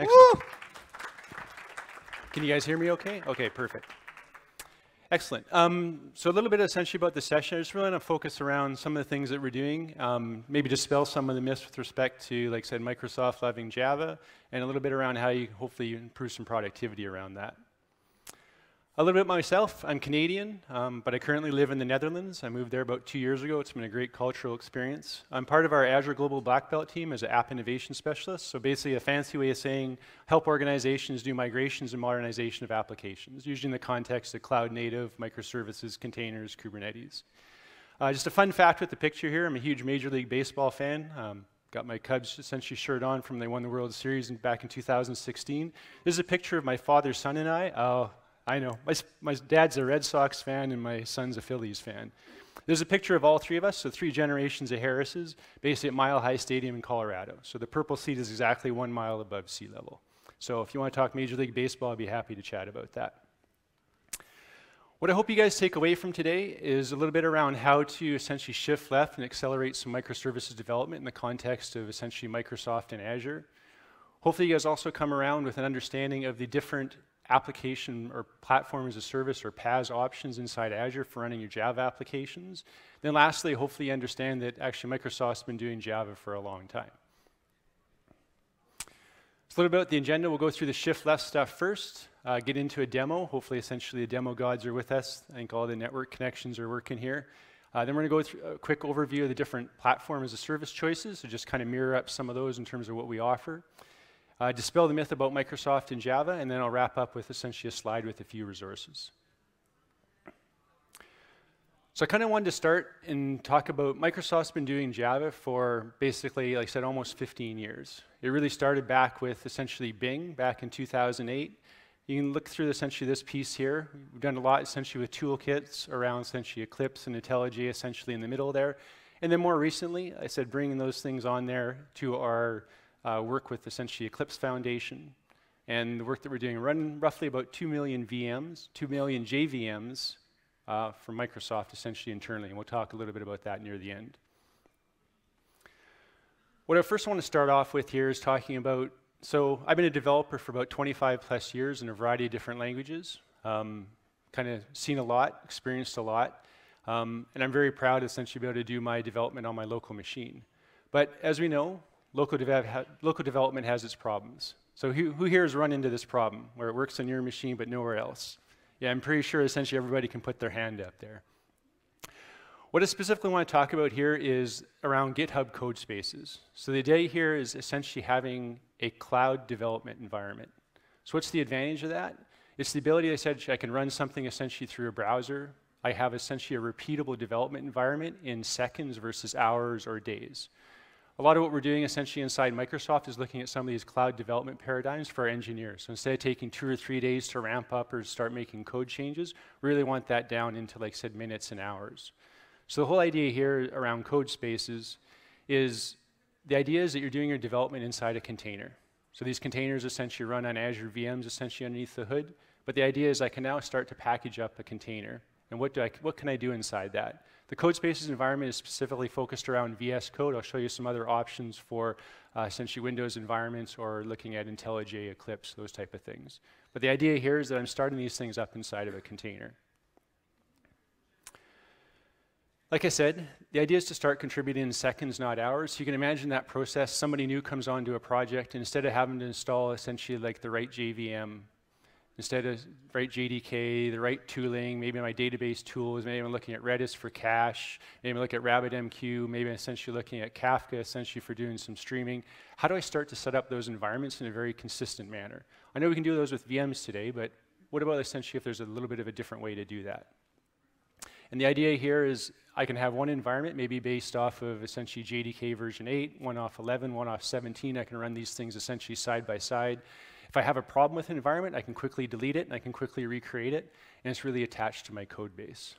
Excellent. Woo! Can you guys hear me okay? Okay, perfect. Excellent. So a little bit essentially about the session. I just really want to focus around some of the things that we're doing, maybe dispel some of the myths with respect to, like I said, Microsoft loving Java, and a little bit around how you hopefully improve some productivity around that. A little bit about myself. I'm Canadian, but I currently live in the Netherlands. I moved there about 2 years ago. It's been a great cultural experience. I'm part of our Azure Global Black Belt team as an app innovation specialist. So basically a fancy way of saying help organizations do migrations and modernization of applications, usually in the context of cloud native, microservices, containers, Kubernetes. Just a fun fact with the picture here, I'm a huge Major League Baseball fan. Got my Cubs essentially shirt on from they won the World Series back in 2016. This is a picture of my father, son, and I know. My dad's a Red Sox fan and my son's a Phillies fan. There's a picture of all three of us, so 3 generations of Harrises, basically at Mile High Stadium in Colorado. So the purple seat is exactly 1 mile above sea level. So if you want to talk Major League Baseball, I'd be happy to chat about that. What I hope you guys take away from today is a little bit around how to essentially shift left and accelerate some microservices development in the context of essentially Microsoft and Azure. Hopefully you guys also come around with an understanding of the different application or platform as a service or PaaS options inside Azure for running your Java applications. Then lastly, hopefully you understand that actually Microsoft's been doing Java for a long time. So a little bit about the agenda. We'll go through the shift left stuff first, get into a demo. Hopefully essentially the demo gods are with us. I think all the network connections are working here. Then we're going to go through a quick overview of the different platform as a service choices, so just kind of mirror up some of those in terms of what we offer. Dispel the myth about Microsoft and Java, and then I'll wrap up with essentially a slide with a few resources. So I kind of wanted to start and talk about Microsoft's been doing Java for basically, like I said, almost 15 years. It really started back with essentially Bing back in 2008. You can look through essentially this piece here. We've done a lot essentially with toolkits around essentially Eclipse and IntelliJ essentially in the middle there. And then more recently, I said bringing those things on there to our work with essentially Eclipse Foundation, and the work that we're doing, running roughly about 2 million VMs, 2 million JVMs from Microsoft essentially internally, and we'll talk a little bit about that near the end. What I first want to start off with here is talking about, so I've been a developer for about 25 plus years in a variety of different languages, kind of seen a lot, experienced a lot, and I'm very proud essentially to be able to do my development on my local machine. But as we know, local development has its problems. So who here has run into this problem, where it works on your machine but nowhere else? Yeah, I'm pretty sure essentially everybody can put their hand up there. What I specifically want to talk about here is around GitHub Codespaces. So the idea here is essentially having a cloud development environment. So what's the advantage of that? It's the ability, I can run something essentially through a browser. I have essentially a repeatable development environment in seconds versus hours or days. A lot of what we're doing essentially inside Microsoft is looking at some of these cloud development paradigms for our engineers. So instead of taking 2 or 3 days to ramp up or start making code changes, we really want that down into, like I said, minutes and hours. So the whole idea here around Codespaces is the idea is that you're doing your development inside a container. So these containers essentially run on Azure VMs essentially underneath the hood. But the idea is I can now start to package up a container. And what can I do inside that? The Codespaces environment is specifically focused around VS Code. I'll show you some other options for essentially Windows environments or looking at IntelliJ, Eclipse, those type of things. But the idea here is that I'm starting these things up inside of a container. Like I said, the idea is to start contributing in seconds, not hours. So you can imagine that process. Somebody new comes onto a project, and instead of having to install essentially like the right JVM, instead of right JDK, the right tooling, maybe my database tools, maybe I'm looking at Redis for cache, maybe I'm looking at RabbitMQ, maybe I'm essentially looking at Kafka essentially for doing some streaming. How do I start to set up those environments in a very consistent manner? I know we can do those with VMs today, but what about essentially if there's a little bit of a different way to do that? And the idea here is I can have one environment maybe based off of essentially JDK version 8, one off 11, one off 17. I can run these things essentially side by side. If I have a problem with an environment, I can quickly delete it and I can quickly recreate it, and it's really attached to my code base.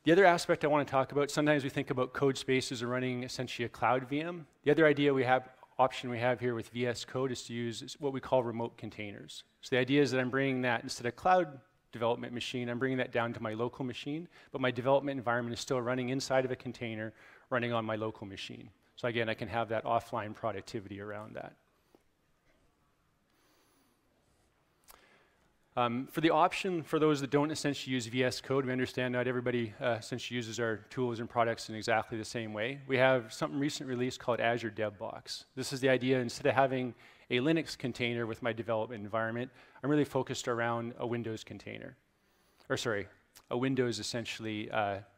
The other aspect I want to talk about, sometimes we think about Codespaces are running essentially a cloud VM. The other option we have here with VS Code is to use what we call remote containers. So the idea is that I'm bringing that, instead of cloud development machine, I'm bringing that down to my local machine, but my development environment is still running inside of a container, running on my local machine. So again, I can have that offline productivity around that. For the option for those that don't essentially use VS Code, we understand not everybody essentially uses our tools and products in exactly the same way. We have something recently released called Azure DevBox. This is the idea, instead of having a Linux container with my development environment, I'm really focused around a Windows container. Or sorry, a Windows essentially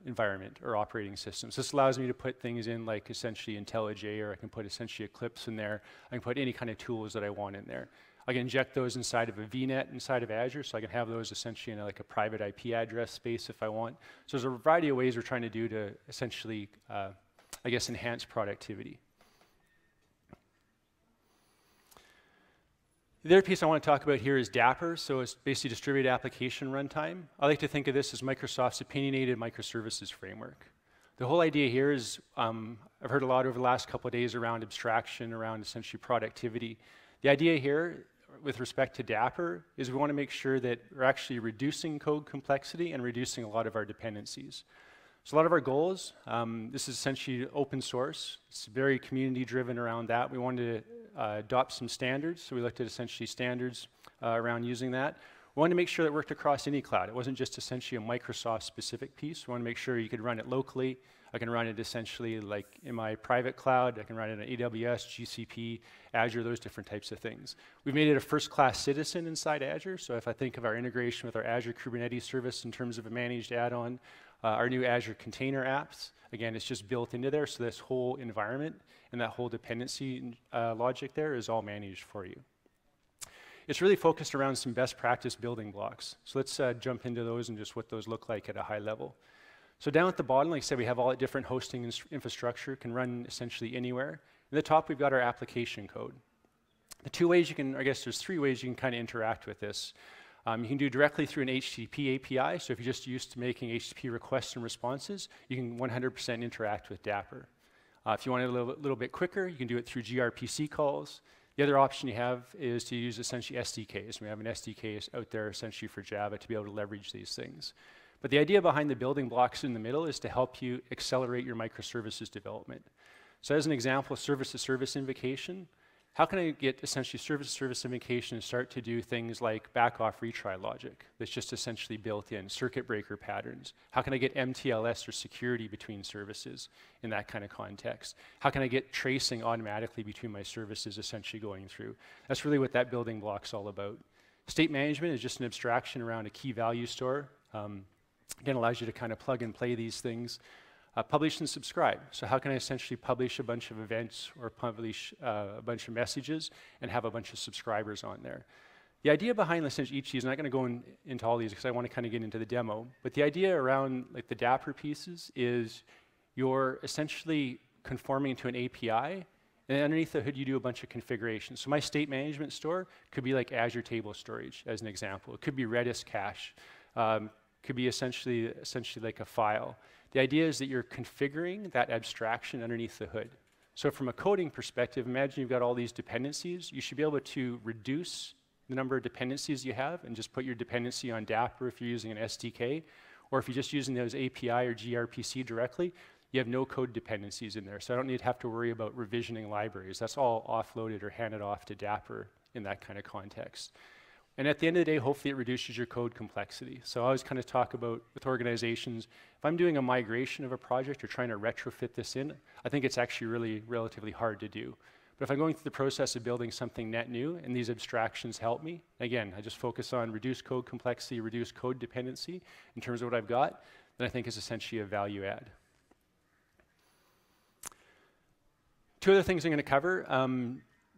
environment or operating system. So this allows me to put things in like essentially IntelliJ, or I can put essentially Eclipse in there. I can put any kind of tools that I want in there. I can inject those inside of a VNet inside of Azure, so I can have those essentially in like a private IP address space if I want. So there's a variety of ways we're trying to do to essentially, I guess, enhance productivity. The other piece I want to talk about here is Dapr, so it's basically distributed application runtime. I like to think of this as Microsoft's opinionated microservices framework. The whole idea here is, I've heard a lot over the last couple of days around abstraction, around essentially productivity. The idea here, with respect to Dapr, is we want to make sure that we're actually reducing code complexity and reducing a lot of our dependencies. So a lot of our goals, this is essentially open source. It's very community driven around that. We wanted to adopt some standards, so we looked at essentially standards around using that. We wanted to make sure that it worked across any cloud. It wasn't just essentially a Microsoft specific piece. We wanted to make sure you could run it locally. I can run it essentially like in my private cloud. I can run it on AWS, GCP, Azure, those different types of things. We've made it a first-class citizen inside Azure. So if I think of our integration with our Azure Kubernetes service in terms of a managed add-on, our new Azure container apps, again, it's just built into there. So this whole environment and that whole dependency logic there is all managed for you. It's really focused around some best practice building blocks. So let's jump into those and just what those look like at a high level. So down at the bottom, like I said, we have all that different hosting infrastructure, can run essentially anywhere. At the top, we've got our application code. The two ways you can, I guess there's three ways you can kind of interact with this. You can do directly through an HTTP API. So if you're just used to making HTTP requests and responses, you can 100% interact with Dapr. If you want it a little bit quicker, you can do it through gRPC calls. The other option you have is to use essentially SDKs. We have an SDK out there essentially for Java to be able to leverage these things. But the idea behind the building blocks in the middle is to help you accelerate your microservices development. So as an example, service-to-service invocation, how can I get essentially service-to-service invocation and start to do things like back-off retry logic that's just essentially built in, circuit breaker patterns? How can I get MTLS or security between services in that kind of context? How can I get tracing automatically between my services essentially going through? That's really what that building block's all about. State management is just an abstraction around a key value store. Again, allows you to kind of plug and play these things. Publish and subscribe. So how can I essentially publish a bunch of events or publish a bunch of messages and have a bunch of subscribers on there? The idea behind essentially each of these, I'm not going to go into all these because I want to kind of get into the demo, but the idea around like the Dapr pieces is you're essentially conforming to an API, and underneath the hood you do a bunch of configurations. So my state management store could be like Azure Table Storage as an example. It could be Redis cache. Could be essentially like a file. The idea is that you're configuring that abstraction underneath the hood. So from a coding perspective, imagine you've got all these dependencies. You should be able to reduce the number of dependencies you have and just put your dependency on Dapr if you're using an SDK, or if you're just using those API or gRPC directly, you have no code dependencies in there. So I don't need to have to worry about revisioning libraries. That's all offloaded or handed off to Dapr in that kind of context. And at the end of the day, hopefully it reduces your code complexity. So I always kind of talk about with organizations, if I'm doing a migration of a project or trying to retrofit this in, I think it's actually really relatively hard to do. But if I'm going through the process of building something net new and these abstractions help me, again, I just focus on reduce code complexity, reduce code dependency in terms of what I've got, then I think it's essentially a value add. Two other things I'm going to cover.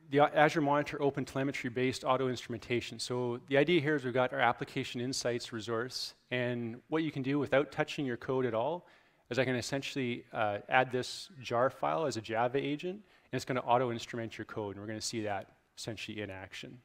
The Azure Monitor OpenTelemetry-based auto-instrumentation. So the idea here is we've got our application insights resource, and what you can do without touching your code at all is I can essentially add this jar file as a Java agent, and it's going to auto-instrument your code, and we're going to see that essentially in action.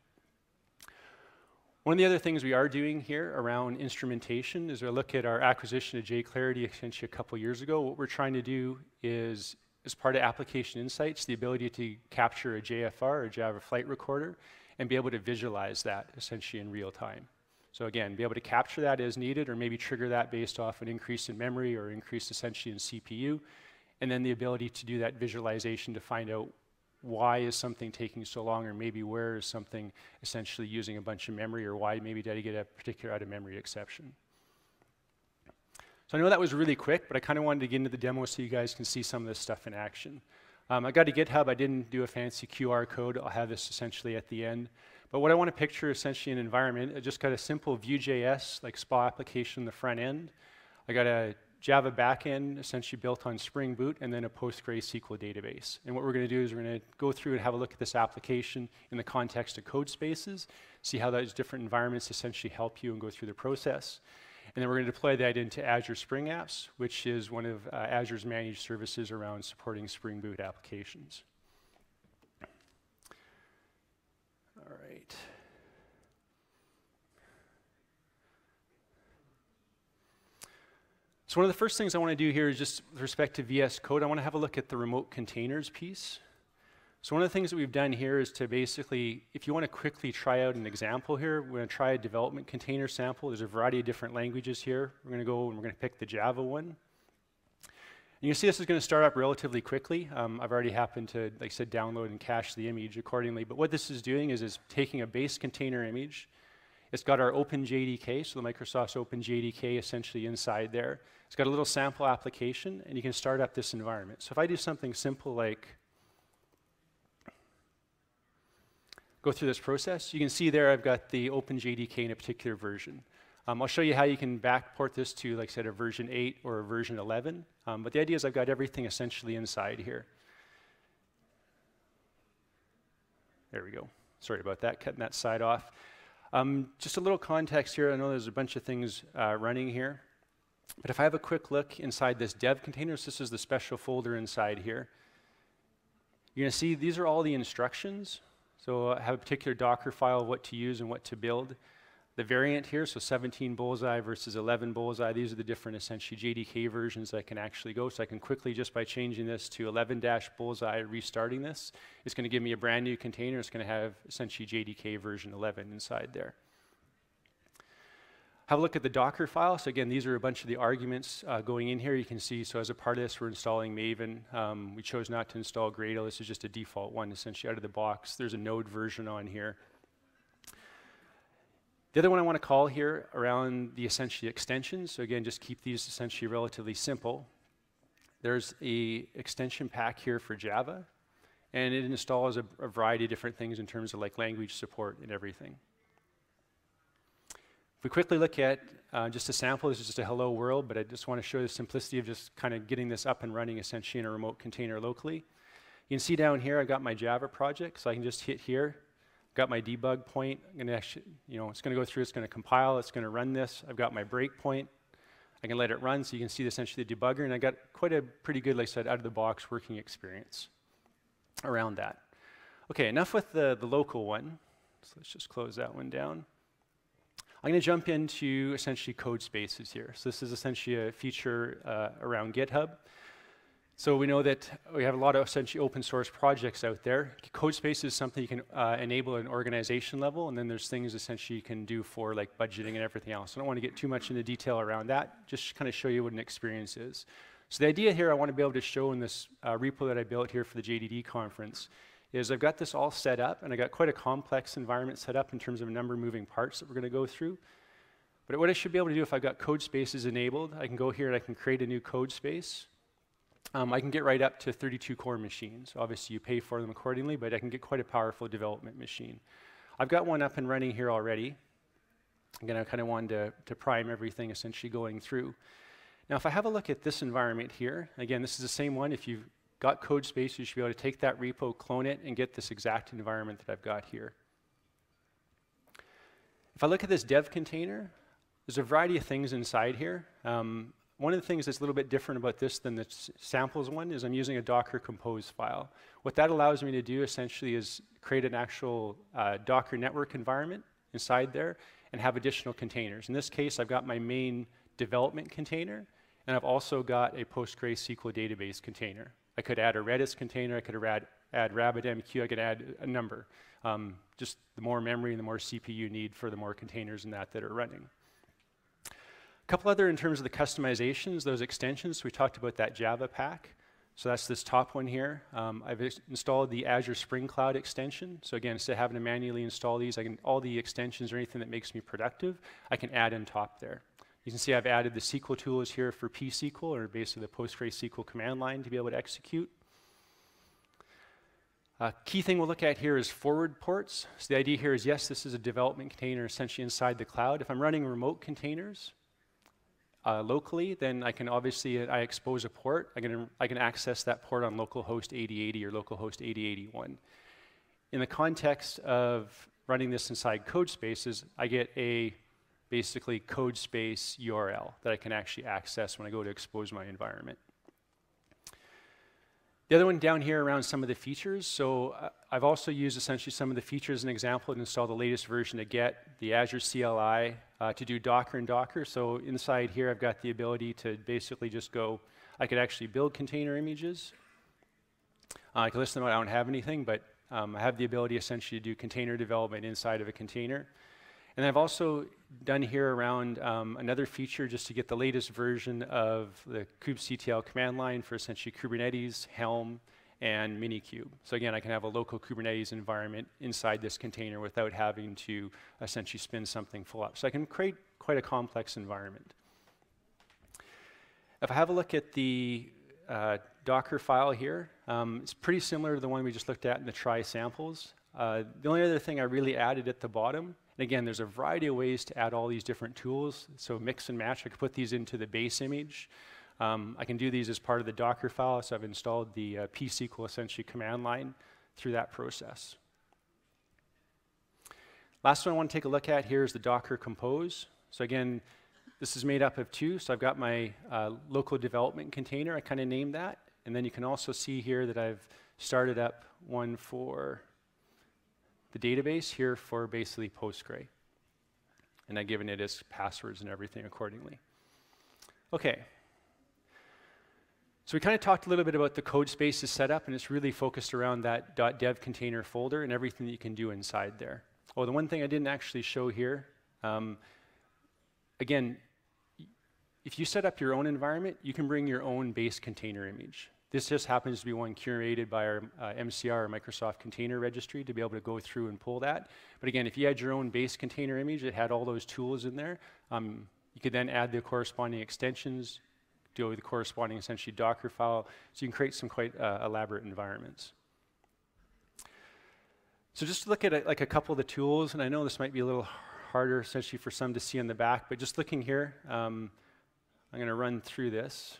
One of the other things we are doing here around instrumentation is we look at our acquisition of JClarity essentially a couple years ago. What we're trying to do is, as part of application insights, the ability to capture a JFR, or Java Flight Recorder, and be able to visualize that essentially in real time. So again, be able to capture that as needed, or maybe trigger that based off an increase in memory or increase essentially in CPU, and then the ability to do that visualization to find out why is something taking so long, or maybe where is something essentially using a bunch of memory, or why maybe did I get a particular out-of-memory exception. So I know that was really quick, but I kind of wanted to get into the demo so you guys can see some of this stuff in action. I got a GitHub. I didn't do a fancy QR code. I'll have this essentially at the end. But what I want to picture essentially an environment, I just got a simple Vue.js, like SPA application in the front end. I got a Java backend essentially built on Spring Boot, and then a PostgreSQL database. And what we're going to do is we're going to go through and have a look at this application in the context of Codespaces, see how those different environments essentially help you and go through the process. And then we're going to deploy that into Azure Spring Apps, which is one of Azure's managed services around supporting Spring Boot applications. All right. So one of the first things I want to do here is just with respect to VS Code, I want to have a look at the remote containers piece. So one of the things that we've done here is to basically, if you want to quickly try out an example here, we're going to try a development container sample. There's a variety of different languages here. We're going to go and we're going to pick the Java one. And you can see this is going to start up relatively quickly. I've already happened to, like I said, download and cache the image accordingly. But what this is doing is taking a base container image. It's got our OpenJDK, so the Microsoft's OpenJDK essentially inside there. It's got a little sample application, and you can start up this environment. So if I do something simple like go through this process, you can see there I've got the OpenJDK in a particular version. I'll show you how you can backport this to, like I said, a version 8 or a version 11. But the idea is I've got everything essentially inside here. There we go. Sorry about that, cutting that side off. Just a little context here. I know there's a bunch of things running here. But if I have a quick look inside this dev container, so this is the special folder inside here, you're going to see these are all the instructions. So I have a particular Docker file of what to use and what to build. The variant here, so 17 bullseye versus 11 bullseye, these are the different essentially JDK versions that I can actually go. So I can quickly, just by changing this to 11-bullseye, restarting this, it's going to give me a brand new container. It's going to have essentially JDK version 11 inside there. Have a look at the Docker file. So again, these are a bunch of the arguments going in here. You can see, so as a part of this, we're installing Maven. We chose not to install Gradle. This is just a default one, essentially out of the box. There's a Node version on here. The other one I want to call here around the essentially extensions. So again, just keep these essentially relatively simple. There's a extension pack here for Java, and it installs a variety of different things in terms of like language support and everything. If we quickly look at just a sample, this is just a hello world, but I just want to show the simplicity of just kind of getting this up and running essentially in a remote container locally. You can see down here I've got my Java project, so I can just hit here. Got my debug point. I'm going to actually, it's going to go through, it's going to compile, it's going to run this. I've got my breakpoint. I can let it run, so you can see essentially the debugger, and I got quite a pretty good, like I said, out of the box working experience around that. Okay, enough with the local one. So let's just close that one down. I'm going to jump into essentially Codespaces here. So this is essentially a feature around GitHub. So we know that we have a lot of essentially open source projects out there. Codespaces is something you can enable at an organization level, and then there's things essentially you can do for like budgeting and everything else. I don't want to get too much into detail around that, just kind of show you what an experience is. So the idea here I want to be able to show in this repo that I built here for the JDD conference is I've got this all set up, and I got quite a complex environment set up in terms of a number of moving parts that we're going to go through. But what I should be able to do if I've got Codespaces enabled, I can go here and I can create a new Codespace. I can get right up to 32 core machines. Obviously, you pay for them accordingly, but I can get quite a powerful development machine. I've got one up and running here already. Again, I kind of wanted to prime everything essentially going through. Now, if I have a look at this environment here, again, this is the same one. If you've got Codespace, you should be able to take that repo, clone it, and get this exact environment that I've got here. If I look at this dev container, there's a variety of things inside here. One of the things that's a little bit different about this than the samples one is I'm using a Docker compose file. What that allows me to do essentially is create an actual Docker network environment inside there and have additional containers. In this case, I've got my main development container, and I've also got a PostgreSQL database container. I could add a Redis container, I could add RabbitMQ, I could add a number. Just the more memory and the more CPU you need for the more containers in that are running. A couple other in terms of the customizations, those extensions, we talked about that Java pack. So that's this top one here. I've installed the Azure Spring Cloud extension. So again, instead of having to manually install these, all the extensions or anything that makes me productive, I can add on top there. You can see I've added the SQL tools here for pSQL, or basically the PostgreSQL command line to be able to execute. Key thing we'll look at here is forward ports. So the idea here is, yes, this is a development container essentially inside the cloud. If I'm running remote containers locally, then I can obviously, I expose a port. I can access that port on localhost 8080 or localhost 8081. In the context of running this inside Codespaces, I get a basically Codespace URL that I can actually access when I go to expose my environment. The other one down here around some of the features. So I've also used essentially some of the features as an example to install the latest version of Get, the Azure CLI, to do Docker and Docker. So inside here, I've got the ability to basically just go, I could actually build container images. I can list them out, I don't have anything, but I have the ability essentially to do container development inside of a container. And I've also done here around another feature just to get the latest version of the kubectl command line for essentially Kubernetes, Helm, and Minikube. So again, I can have a local Kubernetes environment inside this container without having to essentially spin something full up. So I can create quite a complex environment. If I have a look at the Docker file here, it's pretty similar to the one we just looked at in the try samples. The only other thing I really added at the bottom, and again, there's a variety of ways to add all these different tools. So mix and match, I could put these into the base image. I can do these as part of the Docker file, so I've installed the pSQL essentially command line through that process. Last one I want to take a look at here is the Docker Compose. So again, this is made up of two. So I've got my local development container, I kind of named that. And then you can also see here that I've started up one for the database here for basically Postgre. And I've given it its passwords and everything accordingly. Okay. So we kind of talked a little bit about the Codespaces setup, and it's really focused around that .dev container folder and everything that you can do inside there. Oh, the one thing I didn't actually show here, again, if you set up your own environment, you can bring your own base container image. This just happens to be one curated by our MCR, or Microsoft Container Registry, to be able to go through and pull that. But again, if you had your own base container image that had all those tools in there, you could then add the corresponding extensions, deal with the corresponding essentially Docker file, so you can create some quite elaborate environments. So just to look at like a couple of the tools, and I know this might be a little harder essentially for some to see on the back, but just looking here, I'm going to run through this.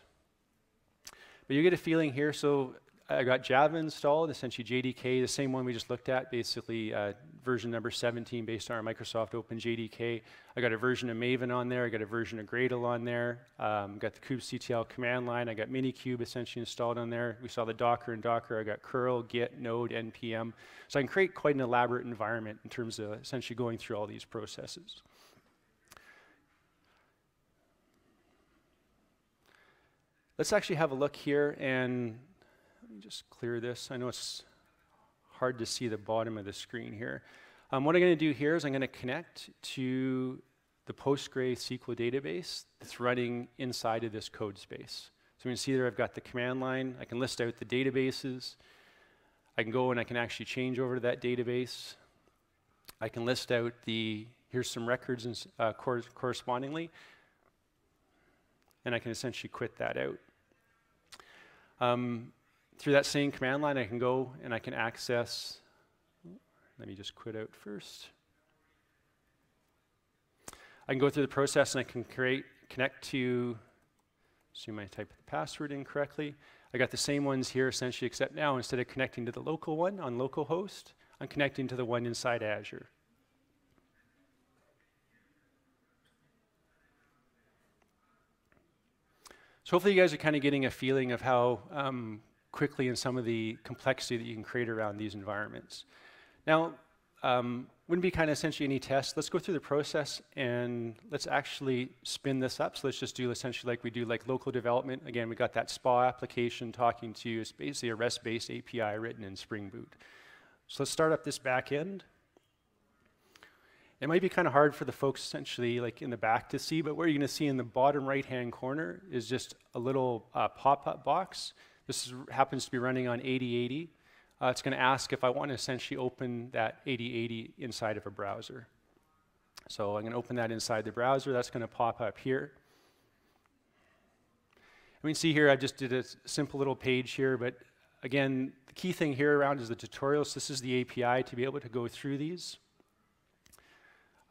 But you get a feeling here, so I got Java installed, essentially JDK, the same one we just looked at, basically version number 17 based on our Microsoft Open JDK. I got a version of Maven on there, I got a version of Gradle on there, got the kubectl command line, I got Minikube essentially installed on there. We saw the Docker and Docker, I got curl, git, node, npm. So I can create quite an elaborate environment in terms of essentially going through all these processes. Let's actually have a look here, and let me just clear this. I know it's hard to see the bottom of the screen here. What I'm going to do here is I'm going to connect to the PostgreSQL database that's running inside of this Codespace. So you can see there I've got the command line. I can list out the databases. I can go and I can actually change over to that database. I can list out here's some records and correspondingly, and I can essentially quit that out. Through that same command line, I can go and I can access, let me just quit out first. I can go through the process and I can connect to, assume I typed the password incorrectly. I got the same ones here essentially, except now instead of connecting to the local one on localhost, I'm connecting to the one inside Azure. So hopefully you guys are kind of getting a feeling of how quickly and some of the complexity that you can create around these environments. Now, wouldn't be kind of essentially any test. Let's go through the process and let's actually spin this up. So let's just do essentially like we do like local development. Again, we got that SPA application talking to you. It's basically a REST-based API written in Spring Boot. So let's start up this back end. It might be kind of hard for the folks essentially like in the back to see, but what you're going to see in the bottom right-hand corner is just a little pop-up box happens to be running on 8080. It's going to ask if I want to essentially open that 8080 inside of a browser. So I'm going to open that inside the browser. That's going to pop up here. We can see here I just did a simple little page here, but again, the key thing here around is the tutorials. This is the API to be able to go through these.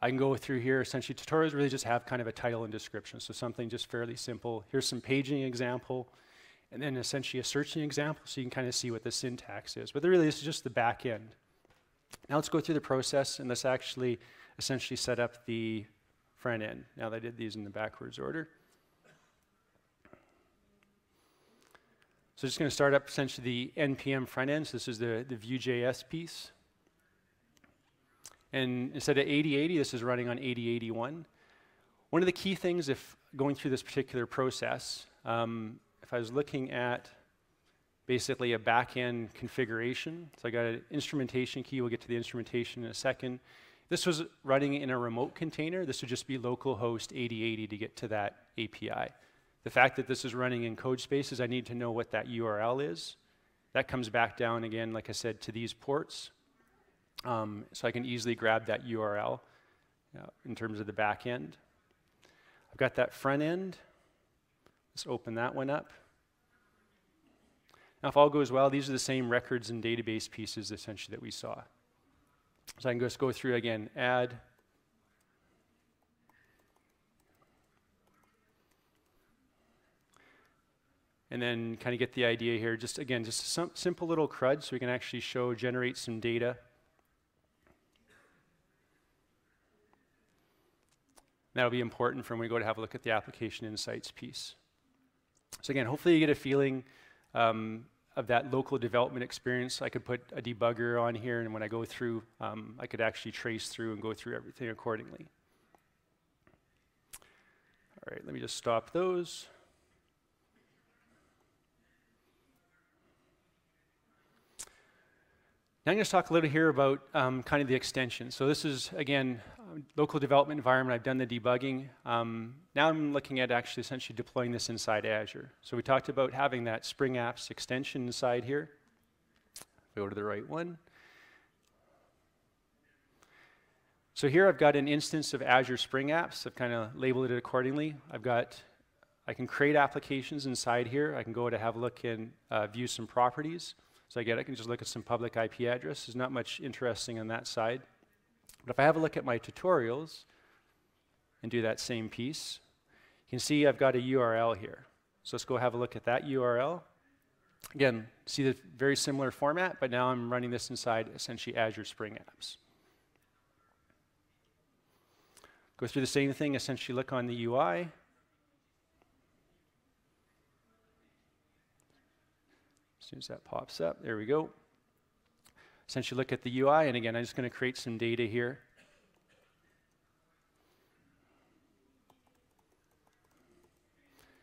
I can go through here. Essentially, tutorials really just have kind of a title and description, so something just fairly simple. Here's some paging example, and then essentially a searching example, so you can kind of see what the syntax is. But really, this is just the back end. Now let's go through the process, and let's actually essentially set up the front end, now that I did these in the backwards order. So just going to start up essentially the NPM front end. So this is the Vue.js piece. And instead of 8080, this is running on 8081. One of the key things if going through this particular process, if I was looking at basically a back-end configuration, so I got an instrumentation key, we'll get to the instrumentation in a second. This was running in a remote container. This would just be localhost 8080 to get to that API. The fact that this is running in Codespaces, I need to know what that URL is. That comes back down again, like I said, to these ports. So I can easily grab that URL in terms of the back end. I've got that front end. Let's open that one up. Now, if all goes well, these are the same records and database pieces essentially that we saw. So I can just go through again, add. And then kind of get the idea here. Just again, just some simple little CRUD so we can actually generate some data. That'll be important for when we go to have a look at the application insights piece. So again, hopefully you get a feeling of that local development experience. I could put a debugger on here, and when I go through, I could actually trace through and go through everything accordingly. All right, let me just stop those. Now I'm going to talk a little here about kind of the extension. So this is, again, local development environment. I've done the debugging. Now I'm looking at actually essentially deploying this inside Azure. So we talked about having that Spring Apps extension inside here. Go to the right one. So here I've got an instance of Azure Spring Apps. I've kind of labeled it accordingly. I can create applications inside here. I can go to have a look and view some properties. So I can just look at some public IP address. There's not much interesting on that side. But if I have a look at my tutorials and do that same piece, you can see I've got a URL here. So let's go have a look at that URL. Again, see the very similar format, but now I'm running this inside essentially Azure Spring Apps. Go through the same thing, essentially look on the UI. As soon as that pops up, there we go. Essentially look at the UI, and again, I'm just going to create some data here.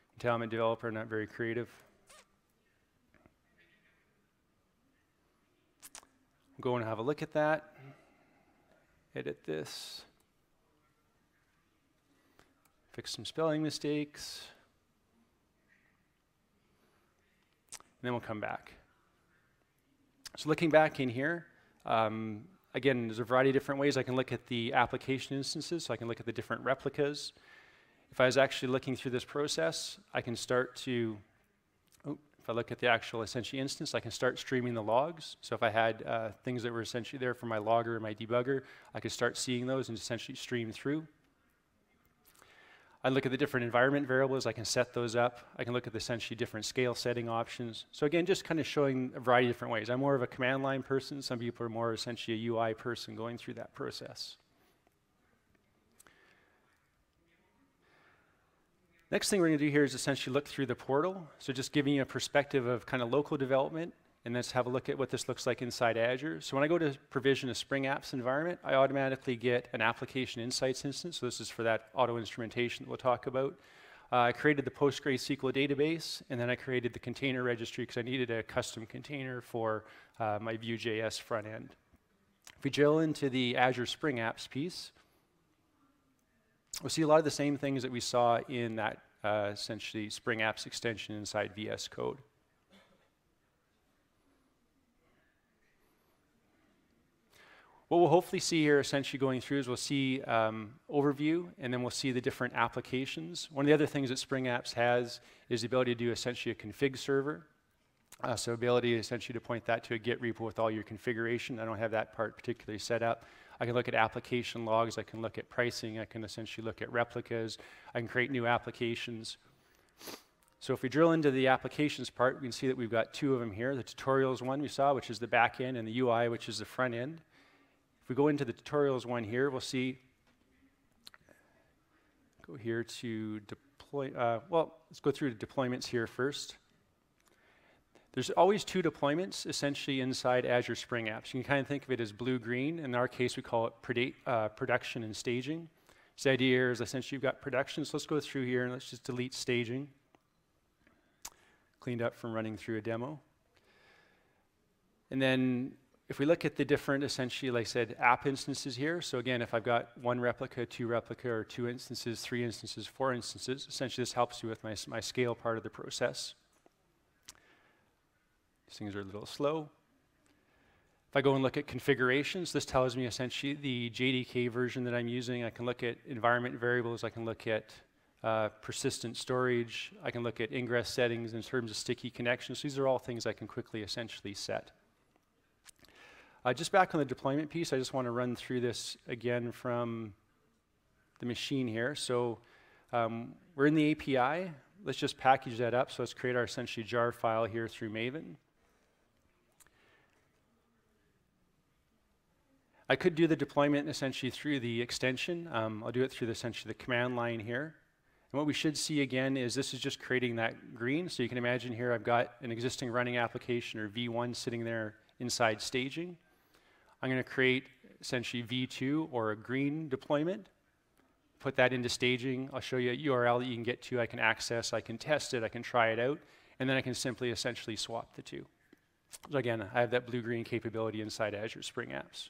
You can tell I'm a developer, not very creative. Go and have a look at that. Edit this. Fix some spelling mistakes. And then we'll come back. So looking back in here, again, there's a variety of different ways I can look at the application instances, so I can look at the different replicas. If I was actually looking through this process, I can start to, if I look at the actual essentially instance, I can start streaming the logs. So if I had things that were essentially there for my logger and my debugger, I could start seeing those and essentially stream through. I look at the different environment variables, I can set those up. I can look at the essentially different scale setting options. So again, just kind of showing a variety of different ways. I'm more of a command line person. Some people are more essentially a UI person going through that process. Next thing we're going to do here is essentially look through the portal. So just giving you a perspective of kind of local development, and let's have a look at what this looks like inside Azure. So when I go to provision a Spring Apps environment, I automatically get an application insights instance. So this is for that auto instrumentation that we'll talk about. I created the PostgreSQL database, and then I created the container registry because I needed a custom container for my Vue.js front end. If we drill into the Azure Spring Apps piece, we'll see a lot of the same things that we saw in that essentially Spring Apps extension inside VS Code. What we'll hopefully see here essentially going through is we'll see overview, and then we'll see the different applications. One of the other things that Spring Apps has is the ability to do essentially a config server. So ability essentially to point that to a Git repo with all your configuration. I don't have that part particularly set up. I can look at application logs, I can look at pricing, I can essentially look at replicas, I can create new applications. So if we drill into the applications part, we can see that we've got two of them here. The tutorials one we saw, which is the back end, and the UI, which is the front end. If we go into the tutorials one here, we'll see, go here to deploy, well, let's go through the deployments here first. There's always two deployments essentially inside Azure Spring Apps. You can kind of think of it as blue-green. In our case, we call it production and staging. So the idea here is essentially you've got production. So let's go through here and let's just delete staging. Cleaned up from running through a demo. And then if we look at the different, essentially, like I said, app instances here. So again, if I've got one replica, two replica, or two instances, three instances, four instances, essentially this helps you with my scale part of the process. These things are a little slow. If I go and look at configurations, this tells me essentially the JDK version that I'm using. I can look at environment variables. I can look at persistent storage. I can look at ingress settings in terms of sticky connections. These are all things I can quickly essentially set. Just back on the deployment piece, I just want to run through this again from the machine here. So we're in the API. Let's just package that up. So let's create our essentially jar file here through Maven. I could do the deployment essentially through the extension. I'll do it through essentially the command line here. And what we should see again is this is just creating that green. So you can imagine here I've got an existing running application or V1 sitting there inside staging. I'm going to create essentially V2 or a green deployment. Put that into staging. I'll show you a URL that you can get to. I can access, I can test it, I can try it out, and then I can simply essentially swap the two. So again, I have that blue-green capability inside Azure Spring Apps.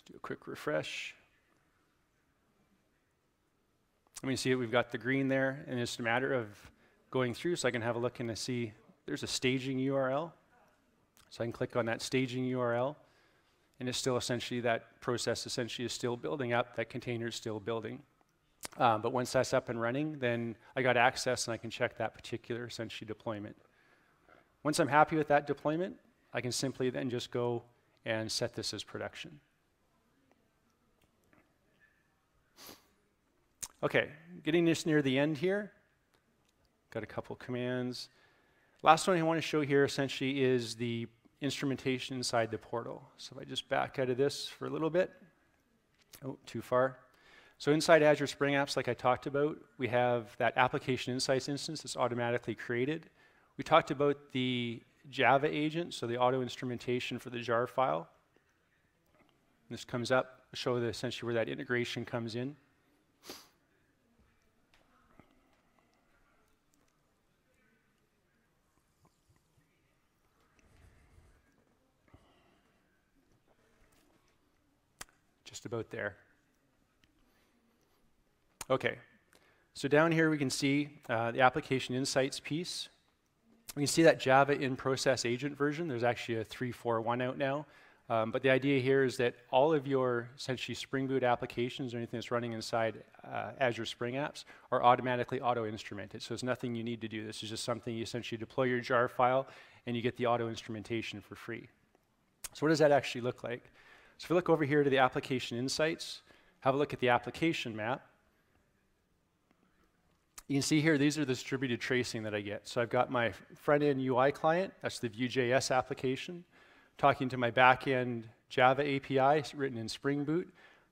Do a quick refresh. Let me see it. We've got the green there, and it's a matter of going through so I can have a look and see there's a staging URL. So I can click on that staging URL, and it's still essentially that process essentially is still building up, that container is still building. But once that's up and running, then I got access and I can check that particular essentially deployment. Once I'm happy with that deployment, I can simply then just go and set this as production. Okay, getting this near the end here. Got a couple commands. Last one I want to show here essentially is the instrumentation inside the portal. So if I just back out of this for a little bit. Oh, too far. So inside Azure Spring Apps, like I talked about, we have that application insights instance that's automatically created. We talked about the Java agent, so the auto instrumentation for the jar file. This comes up to show essentially where that integration comes in. Just about there. Okay, so down here we can see the application insights piece. We can see that Java in-process agent version. There's actually a 3.4.1 out now. But the idea here is that all of your essentially Spring Boot applications or anything that's running inside Azure Spring Apps are automatically auto-instrumented. So it's nothing you need to do. This is just something you essentially deploy your jar file and you get the auto-instrumentation for free. So what does that actually look like? So if we look over here to the application insights, have a look at the application map. You can see here, these are the distributed tracing that I get. So I've got my front-end UI client, that's the Vue.js application, talking to my back-end Java API written in Spring Boot,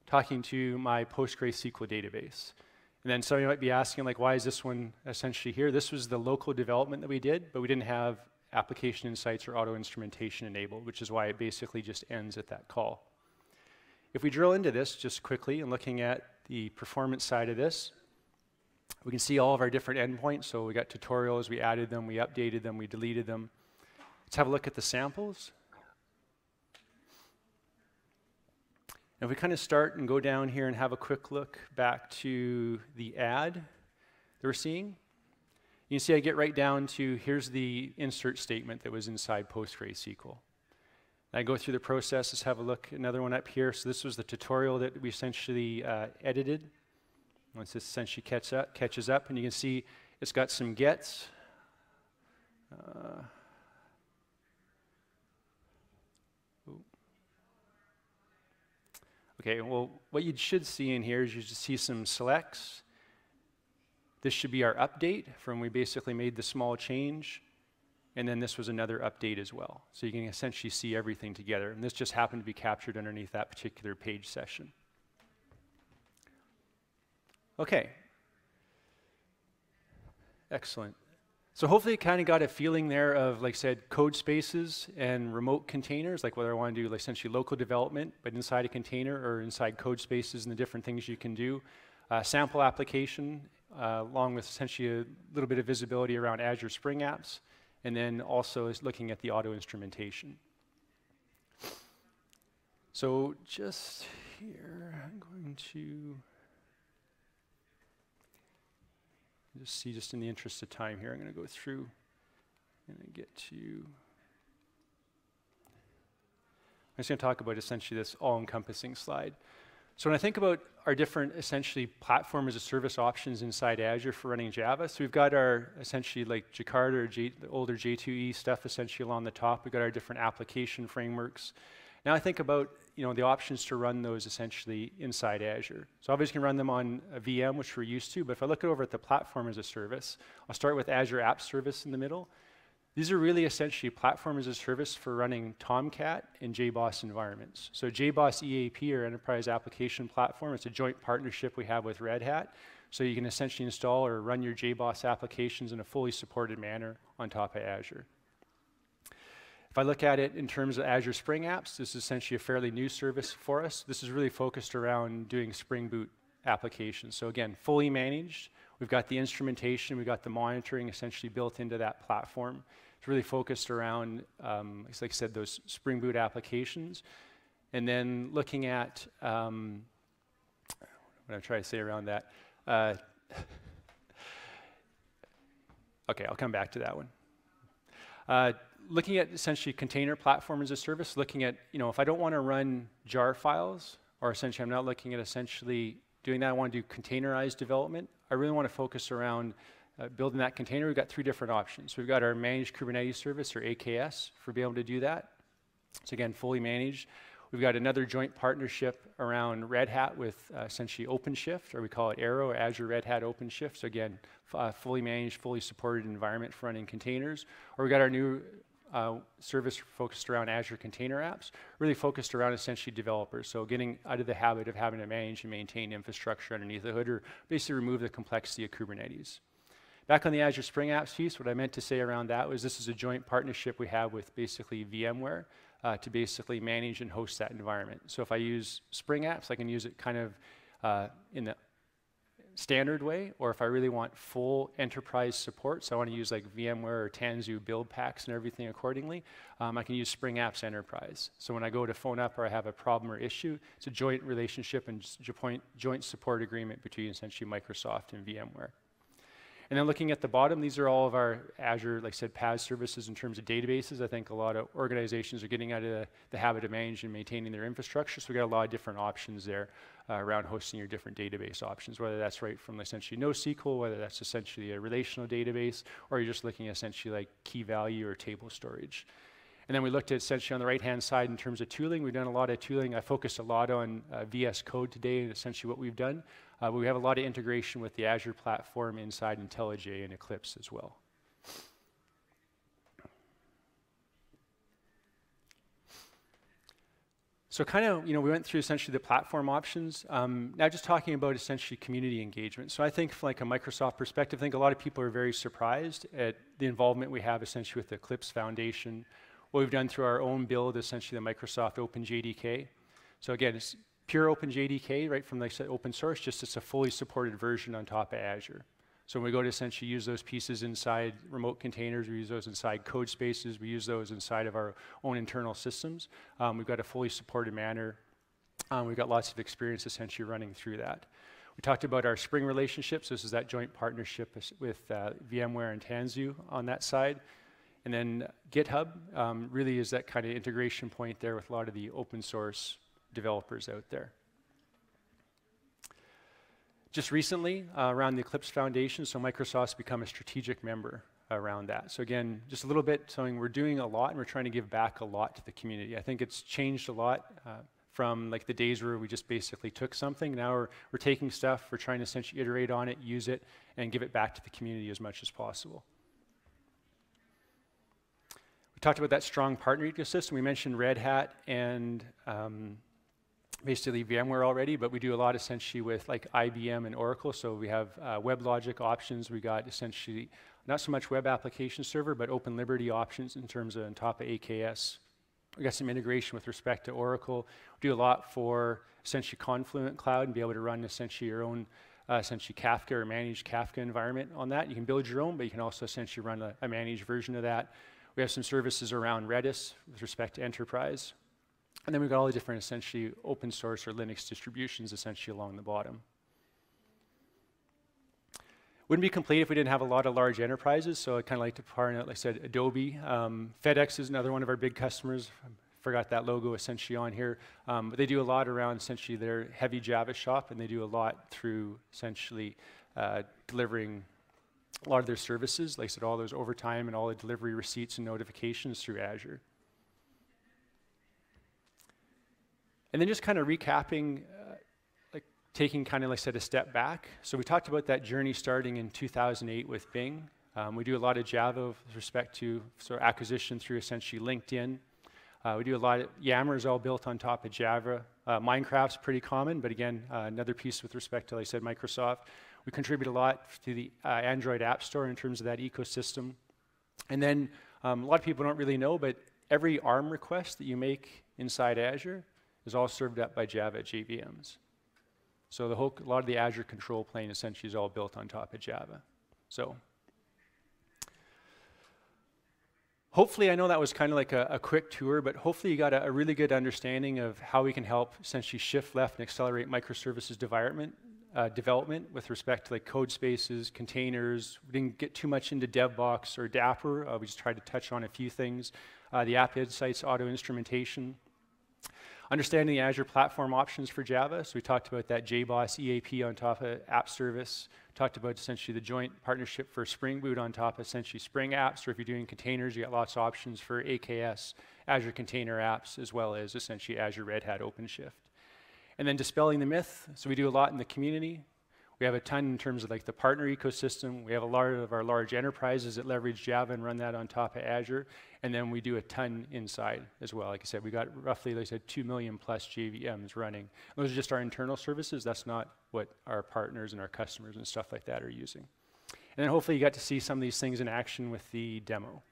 talking to my PostgreSQL database. And then somebody might be asking, like, why is this one essentially here? This was the local development that we did, but we didn't have application insights or auto instrumentation enabled, which is why it basically just ends at that call. If we drill into this just quickly and looking at the performance side of this, we can see all of our different endpoints. So we got tutorials, we added them, we updated them, we deleted them. Let's have a look at the samples. And if we kind of start and go down here and have a quick look back to the ad that we're seeing, You can see I get right down to, here's the insert statement that was inside PostgreSQL. I go through the process, let's have a look, another one up here. So this was the tutorial that we essentially edited. Once this essentially catches up, and you can see it's got some gets. Okay, well, what you should see in here is you should see some selects. This should be our update from when we basically made the small change. And then this was another update as well. So you can essentially see everything together. And this just happened to be captured underneath that particular page session. Okay. Excellent. So hopefully you kind of got a feeling there of, like I said, Codespaces and remote containers, like whether I want to do like essentially local development, but inside a container or inside Codespaces and the different things you can do. Sample application, along with essentially a little bit of visibility around Azure Spring Apps, and then also is looking at the auto instrumentation. So just here, I'm going to just see, just in the interest of time here, I'm going to go through and get to, I'm just going to talk about essentially this all-encompassing slide. So when I think about our different essentially platform as a service options inside Azure for running Java, so we've got our essentially like Jakarta or the older J2E stuff essentially along the top. We've got our different application frameworks. Now I think about the options to run those essentially inside Azure. So obviously you can run them on a VM, which we're used to, but if I look over at the platform as a service, I'll start with Azure App Service in the middle. These are really essentially platform as a service for running Tomcat and JBoss environments. So JBoss EAP, or Enterprise Application Platform, it's a joint partnership we have with Red Hat. So you can essentially install or run your JBoss applications in a fully supported manner on top of Azure. If I look at it in terms of Azure Spring Apps, this is essentially a fairly new service for us. This is really focused around doing Spring Boot applications. So again, fully managed. We've got the instrumentation, we've got the monitoring essentially built into that platform. It's really focused around, like I said, those Spring Boot applications. And then looking at, what I'm trying to say around that. Okay, I'll come back to that one. Looking at essentially container platform as a service, looking at, if I don't want to run jar files, or essentially I'm not looking at essentially doing that, I want to do containerized development. I really want to focus around building that container. We've got three different options. We've got our managed Kubernetes service, or AKS, for being able to do that. So again, fully managed. We've got another joint partnership around Red Hat with essentially OpenShift, or we call it Arrow, or Azure Red Hat OpenShift. So again, fully managed, fully supported environment for running containers. Or we got our new service focused around Azure Container Apps, really focused around essentially developers. So getting out of the habit of having to manage and maintain infrastructure underneath the hood, or basically remove the complexity of Kubernetes. Back on the Azure Spring Apps piece, what I meant to say around that was this is a joint partnership we have with basically VMware to basically manage and host that environment. So if I use Spring Apps, I can use it kind of in the standard way, or if I really want full enterprise support, so I want to use like VMware or Tanzu build packs and everything accordingly, I can use Spring Apps Enterprise. So when I go to phone up or I have a problem or issue, it's a joint relationship and joint support agreement between essentially Microsoft and VMware. And then looking at the bottom, these are all of our Azure, like I said, PaaS services in terms of databases. I think a lot of organizations are getting out of the habit of managing and maintaining their infrastructure, so we've got a lot of different options there around hosting your different database options, whether that's right from essentially NoSQL, whether that's essentially a relational database, or you're just looking at essentially like key value or table storage. And then we looked at essentially on the right-hand side in terms of tooling. We've done a lot of tooling. I focused a lot on VS Code today and essentially what we've done. But we have a lot of integration with the Azure platform inside IntelliJ and Eclipse as well. So kind of, we went through essentially the platform options. Now just talking about essentially community engagement. So I think from like a Microsoft perspective, I think a lot of people are very surprised at the involvement we have essentially with the Eclipse Foundation. What we've done through our own build, essentially the Microsoft Open JDK. So again, it's pure Open JDK, right from like open source, just it's a fully supported version on top of Azure. So when we go to essentially use those pieces inside remote containers, we use those inside Codespaces, we use those inside of our own internal systems. We've got a fully supported manner. We've got lots of experience essentially running through that. We talked about our Spring relationships. This is that joint partnership with VMware and Tanzu on that side. And then GitHub really is that kind of integration point there with a lot of the open source developers out there. Just recently, around the Eclipse Foundation, so Microsoft's become a strategic member around that. So again, just a little bit showing we're doing a lot and we're trying to give back a lot to the community. I think it's changed a lot from like the days where we just basically took something. Now we're taking stuff, we're trying to essentially iterate on it, use it, and give it back to the community as much as possible. We talked about that strong partner ecosystem. We mentioned Red Hat and basically VMware already, but we do a lot essentially with like IBM and Oracle. So we have WebLogic options. We got essentially not so much web application server, but open liberty options in terms of on top of AKS. We got some integration with respect to Oracle. We do a lot for essentially Confluent Cloud and be able to run essentially your own essentially Kafka or managed Kafka environment on that. You can build your own, but you can also essentially run a managed version of that. We have some services around Redis with respect to enterprise. And then we've got all the different essentially open source or Linux distributions essentially along the bottom. Wouldn't be complete if we didn't have a lot of large enterprises, so I kind of like to partner, like I said, Adobe. FedEx is another one of our big customers. I forgot that logo essentially on here. But they do a lot around essentially their heavy Java shop, and they do a lot through essentially delivering a lot of their services, like I said, all those overtime and all the delivery receipts and notifications through Azure. And then just kind of recapping, taking kind of, like I said, a step back. So we talked about that journey starting in 2008 with Bing. We do a lot of Java with respect to acquisition through essentially LinkedIn. We do a lot of Yammer is all built on top of Java. Minecraft's pretty common, but again, another piece with respect to, like I said, Microsoft. We contribute a lot to the Android App Store in terms of that ecosystem. And then a lot of people don't really know, but every ARM request that you make inside Azure is all served up by Java JVMs. So a lot of the Azure control plane essentially is all built on top of Java. So hopefully, I know that was kind of like a quick tour, but hopefully you got a really good understanding of how we can help essentially shift left and accelerate microservices development with respect to like Codespaces, containers. We didn't get too much into DevBox or Dapper. We just tried to touch on a few things. The app insights, auto instrumentation. Understanding the Azure platform options for Java. So we talked about that JBoss EAP on top of App Service. Talked about essentially the joint partnership for Spring Boot on top of essentially Spring Apps. Or if you're doing containers, you got lots of options for AKS, Azure Container Apps, as well as essentially Azure Red Hat OpenShift. And then dispelling the myth. So we do a lot in the community. We have a ton in terms of like the partner ecosystem. We have a lot of our large enterprises that leverage Java and run that on top of Azure. And then we do a ton inside as well. Like I said, we got roughly, like I said, 2 million plus JVMs running. Those are just our internal services. That's not what our partners and our customers and stuff like that are using. And then hopefully you got to see some of these things in action with the demo.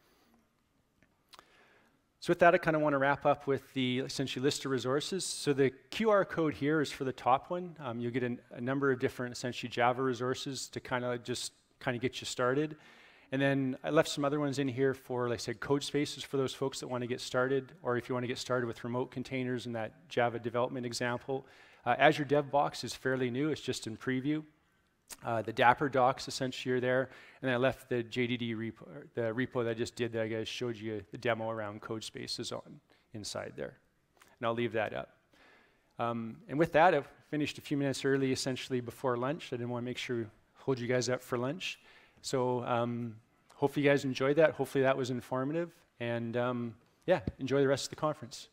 So with that, I kind of want to wrap up with the essentially list of resources. So the QR code here is for the top one. You'll get a number of different essentially Java resources to kind of get you started. And then I left some other ones in here for, like I said, Codespaces for those folks that want to get started, or if you want to get started with remote containers in that Java development example. Azure DevBox is fairly new. It's just in preview. The Dapper docs essentially are there, and then I left the JDD repo, the repo that I just did that I guys showed you the demo around Codespaces on inside there, and I'll leave that up. And with that, I've finished a few minutes early, essentially before lunch. I didn't want to make sure hold you guys up for lunch, so hopefully you guys enjoyed that. Hopefully that was informative, and yeah, enjoy the rest of the conference.